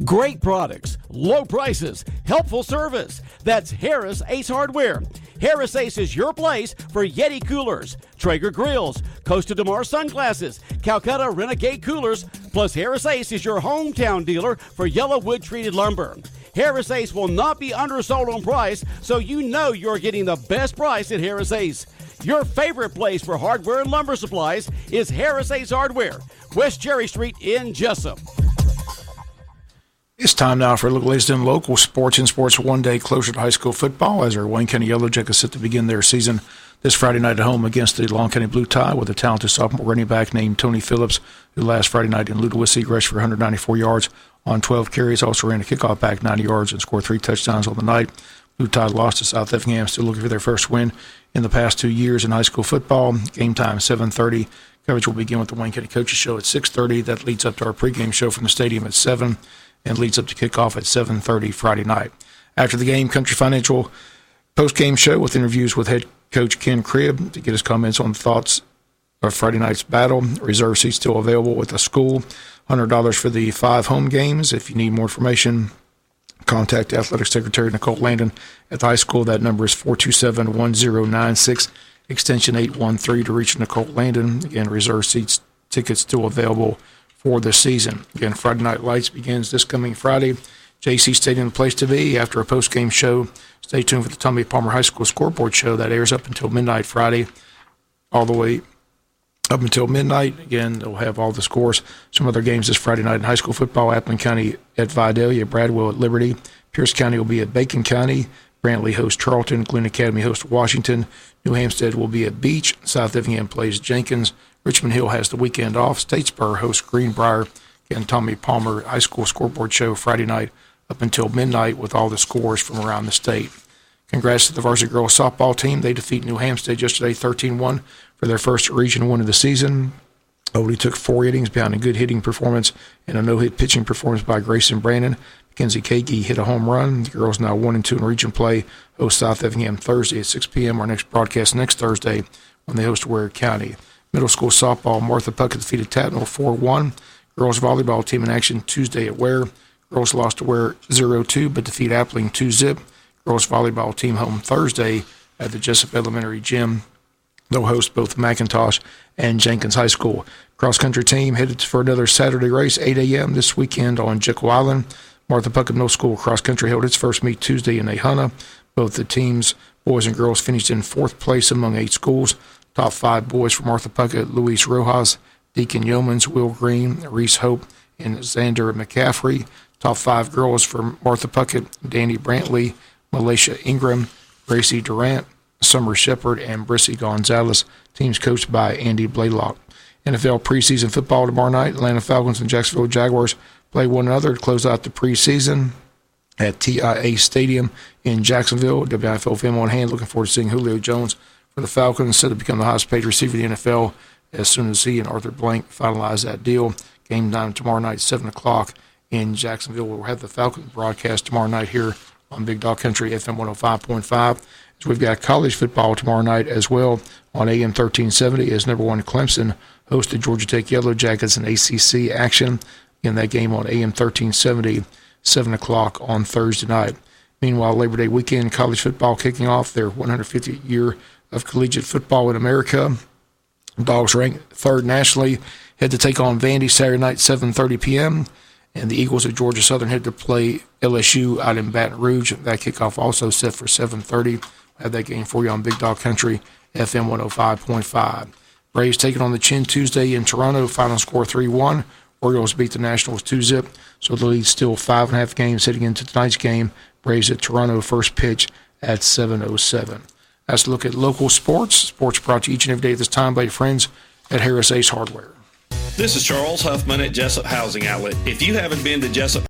Great products, low prices, helpful service. That's Harris Ace Hardware. Harris Ace is your place for Yeti coolers, Traeger grills, Costa DeMar sunglasses, Calcutta Renegade coolers, plus Harris Ace is your hometown dealer for yellow wood treated lumber. Harris Ace will not be undersold on price, so you know you're getting the best price at Harris Ace. Your favorite place for hardware and lumber supplies is Harris Ace Hardware, West Cherry Street in Jesup. It's time now for a look at in local sports and sports one day closer to high school football as our Wayne County Yellow Jackets set to begin their season this Friday night at home against the Long County Blue Tie with a talented sophomore running back named Tony Phillips, who last Friday night in Ludowici rushed for 194 yards on 12 carries, also ran a kickoff back 90 yards and scored 3 touchdowns on the night. Blue Tie lost to South Effingham, still looking for their first win in the past 2 years in high school football. Game time 7:30. Coverage will begin with the Wayne County Coaches Show at 6:30. That leads up to our pregame show from the stadium at 7 and leads up to kickoff at 7:30 Friday night. After the game, Country Financial post-game show with interviews with head coach Ken Cribb to get his comments on thoughts of Friday night's battle. Reserve seats still available with the school. $100 for the 5 home games. If you need more information, contact Athletic Secretary Nicole Landon at the high school. That number is 427-1096, extension 813 to reach Nicole Landon. Again, reserve seats, tickets still available for the season. Again, Friday Night Lights begins this coming Friday. JC Stadium, the place to be after a post-game show. Stay tuned for the Tommy Palmer High School scoreboard show that airs up until midnight Friday, all the way up until midnight. Again, they'll have all the scores. Some other games this Friday night in high school football. Appleton County at Vidalia, Bradwell at Liberty. Pierce County will be at Bacon County. Brantley hosts Charlton. Glen Academy hosts Washington. New Hampstead will be at Beach. South Effingham plays Jenkins. Richmond Hill has the weekend off. Statesboro hosts Greenbrier. Again, Tommy Palmer High School scoreboard show Friday night up until midnight with all the scores from around the state. Congrats to the varsity girls softball team. They defeat New Hampstead yesterday 13-1 for their first region win of the season. Odie took 4 innings behind a good hitting performance and a no-hit pitching performance by Grayson Brandon. Mackenzie Kagi hit a home run. The girls now 1-2 in region play. Host South Effingham Thursday at 6 p.m. Our next broadcast next Thursday when they host Ware County. Middle school softball, Martha Puckett defeated Tatnall 4-1. Girls volleyball team in action Tuesday at Ware. Girls lost to Ware 0-2 but defeat Appling 2-zip. Girls volleyball team home Thursday at the Jesup Elementary Gym. They'll host both McIntosh and Jenkins High School. Cross-country team headed for another Saturday race, 8 a.m. this weekend on Jekyll Island. Martha Puckett Middle School cross-country held its first meet Tuesday in Ahunna. Both the teams, boys and girls, finished in 4th place among 8 schools. Top 5 boys for Martha Puckett, Luis Rojas, Deacon Yeomans, Will Green, Reese Hope, and Xander McCaffrey. Top 5 girls for Martha Puckett, Danny Brantley, Malaysia Ingram, Gracie Durant, Summer Shepard, and Brissy Gonzalez. Teams coached by Andy Blaylock. NFL preseason football tomorrow night. Atlanta Falcons and Jacksonville Jaguars play one another to close out the preseason at TIA Stadium in Jacksonville. WIFO film on hand. Looking forward to seeing Julio Jones for the Falcons, set to become the highest paid receiver in the NFL as soon as he and Arthur Blank finalize that deal. Game time tomorrow night, 7 o'clock in Jacksonville. We'll have the Falcons broadcast tomorrow night here on Big Dog Country FM 105.5. So we've got college football tomorrow night as well on AM 1370 as number 1 Clemson hosted Georgia Tech Yellow Jackets in ACC action. In that game on AM 1370, 7 o'clock on Thursday night. Meanwhile, Labor Day weekend, college football kicking off their 150th year of collegiate football in America. Dogs ranked 3rd nationally head to take on Vandy Saturday night, 7:30 p.m. And the Eagles of Georgia Southern head to play LSU out in Baton Rouge. That kickoff also set for 7:30. We'll have that game for you on Big Dog Country, FM 105.5. Braves taking on the Chin Tuesday in Toronto. Final score 3-1. Orioles beat the Nationals 2-zip. So the lead's still 5.5 games heading into tonight's game. Braves at Toronto, first pitch at 7:07. That's a look at local sports. Sports brought to you each and every day at this time by your friends at Harris Ace Hardware. This is Charles Huffman at Jesup Housing Outlet. If you haven't been to Jesup